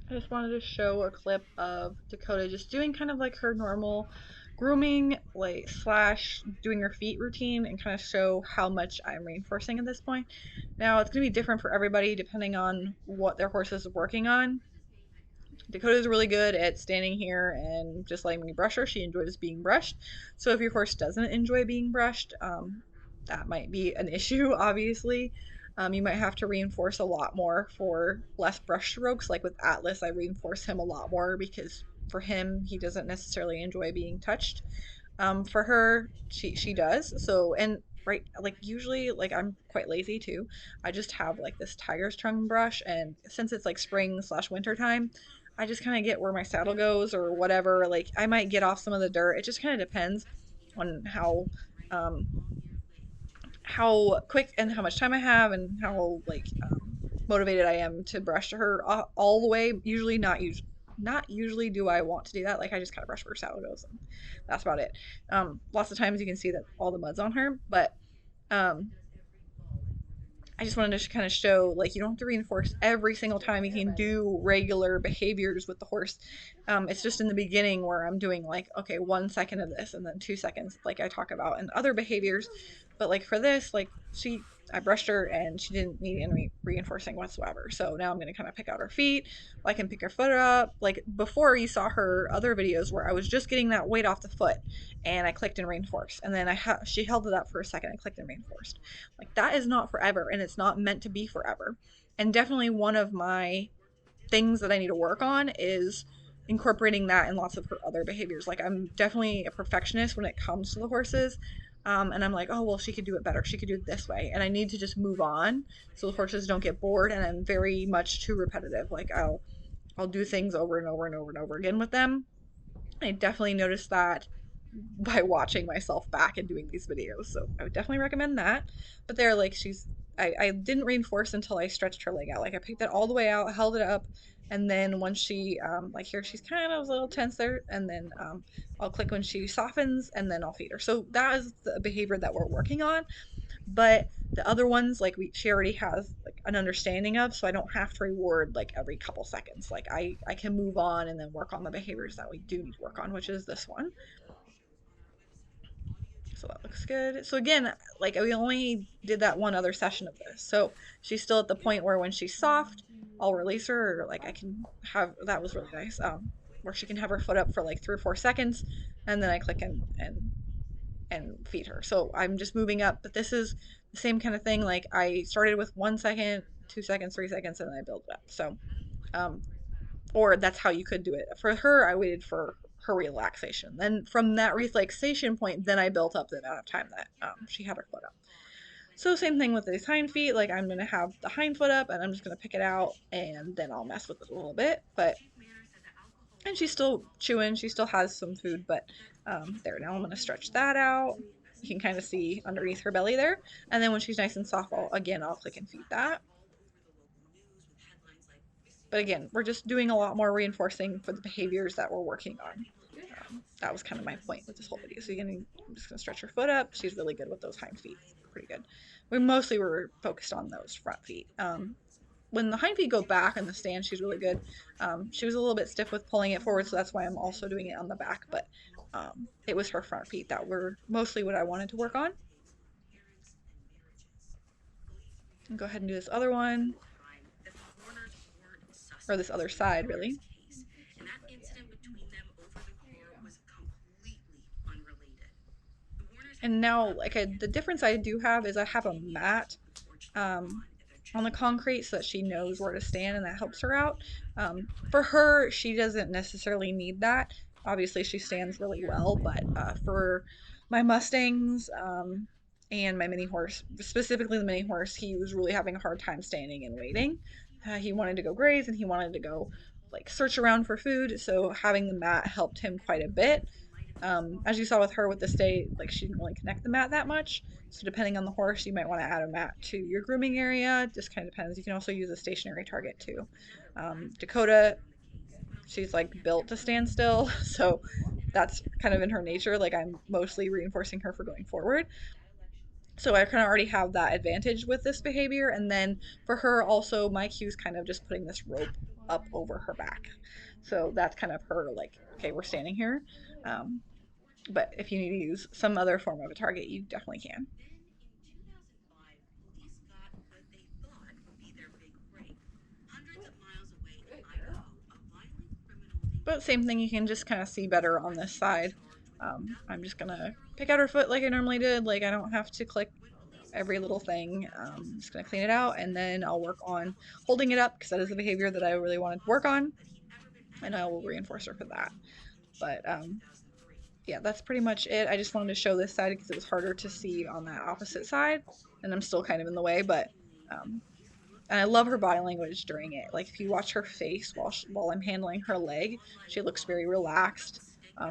I just wanted to show a clip of Dakota just doing kind of like her normal grooming, like slash doing her feet routine, and kind of show how much I'm reinforcing at this point. Now it's going to be different for everybody depending on what their horse is working on. Dakota's really good at standing here and just letting me brush her. She enjoys being brushed. So if your horse doesn't enjoy being brushed, that might be an issue, obviously. You might have to reinforce a lot more for less brush strokes. Like with Atlas, I reinforce him a lot more because for him, he doesn't necessarily enjoy being touched. For her, she does. So and right, like usually, like I'm quite lazy too. I just have like this tiger's tongue brush, and since it's like spring slash winter time, I just kind of get where my saddle goes or whatever. Like I might get off some of the dirt. It just kind of depends on um how quick and how much time I have and how like motivated I am to brush her all the way. Not usually do I want to do that. Like I just kind of brush where her saddle goes, and that's about it. Lots of times you can see that all the mud's on her, but um, I just wanted to kind of show like you don't have to reinforce every single time. You can do regular behaviors with the horse. It's just in the beginning where I'm doing like, okay, 1 second of this and then 2 seconds, like I talk about in other behaviors. But like for this, like I brushed her and she didn't need any reinforcing whatsoever. So now I'm going to kind of pick out her feet. I can pick her foot up. Like before, you saw her other videos where I was just getting that weight off the foot and I clicked and reinforced. And then she held it up for a second. I clicked and reinforced. Like that is not forever and it's not meant to be forever. And definitely one of my things that I need to work on is incorporating that in lots of her other behaviors. Like I'm definitely a perfectionist when it comes to the horses. And I'm like, oh, well, she could do it better. She could do it this way. And I need to just move on so the horses don't get bored. And I'm very much too repetitive. Like I'll do things over and over and over and over again with them. I definitely noticed that by watching myself back and doing these videos. So I would definitely recommend that. But they're like I didn't reinforce until I stretched her leg out. Like I picked it all the way out, held it up, and then once she like here she's kind of a little tense there, and then I'll click when she softens and then I'll feed her. So that is the behavior that we're working on. But the other ones like she already has like an understanding of, so I don't have to reward like every couple seconds. Like I can move on and then work on the behaviors that we do need to work on, which is this one. So that looks good. So again, like we only did that one other session of this. So she's still at the point where when she's soft, I'll release her, or like I can have, that was really nice. Where she can have her foot up for like 3 or 4 seconds, and then I click and feed her. So I'm just moving up, but this is the same kind of thing. Like I started with 1 second, 2 seconds, 3 seconds, and then I build it up. So um, or that's how you could do it. For her, I waited for her relaxation. Then from that relaxation point, then I built up the amount of time that she had her foot up. So same thing with these hind feet. Like I'm gonna have the hind foot up, and I'm just gonna pick it out, and then I'll mess with it a little bit. But and she's still chewing. She still has some food, but there. Now I'm gonna stretch that out. You can kind of see underneath her belly there. And then when she's nice and soft, I'll click and feed that. But again, we're just doing a lot more reinforcing for the behaviors that we're working on. That was kind of my point with this whole video. So again, I'm just gonna stretch her foot up. She's really good with those hind feet, pretty good. We mostly were focused on those front feet. When the hind feet go back in the stand, she's really good. She was a little bit stiff with pulling it forward, so that's why I'm also doing it on the back. But it was her front feet that were mostly what I wanted to work on. And go ahead and do this other one, or this other side, really. And now, the difference I do have is I have a mat um, on the concrete so that she knows where to stand and that helps her out. For her, she doesn't necessarily need that. Obviously, she stands really well, but for my Mustangs and my mini horse, specifically the mini horse, he was really having a hard time standing and waiting. He wanted to go graze and he wanted to go like search around for food, so having the mat helped him quite a bit. As you saw with her with the stay, like she didn't really connect the mat that much. So depending on the horse, you might want to add a mat to your grooming area. Just kind of depends. You can also use a stationary target too. Dakota, she's like built to stand still, so that's kind of in her nature. Like I'm mostly reinforcing her for going forward. So I kind of already have that advantage with this behavior. And then for her also, my cue is kind of just putting this rope up over her back. So that's kind of her like, okay, we're standing here. Um, but if you need to use some other form of a target, you definitely can. But same thing, you can just kind of see better on this side. I'm just gonna pick out her foot like I normally did. Like I don't have to click every little thing. I'm just gonna clean it out and then I'll work on holding it up because that is the behavior that I really wanted to work on, and I will reinforce her for that. But yeah, that's pretty much it. I just wanted to show this side because it was harder to see on that opposite side, and I'm still kind of in the way, but um, and I love her body language during it. Like if you watch her face while I'm handling her leg, she looks very relaxed.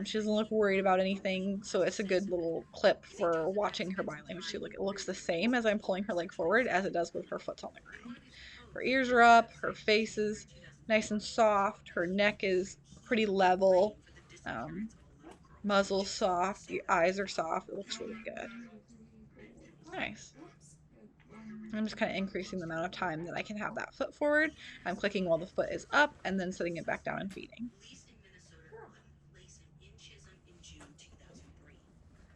She doesn't look worried about anything, so it's a good little clip for watching her body language too. Like it looks the same as I'm pulling her leg forward as it does with her foot's on the ground. Her ears are up, her face is nice and soft, her neck is pretty level, um, muzzle's soft, the eyes are soft. It looks really good. Nice. I'm just kind of increasing the amount of time that I can have that foot forward. I'm clicking while the foot is up and then setting it back down and feeding.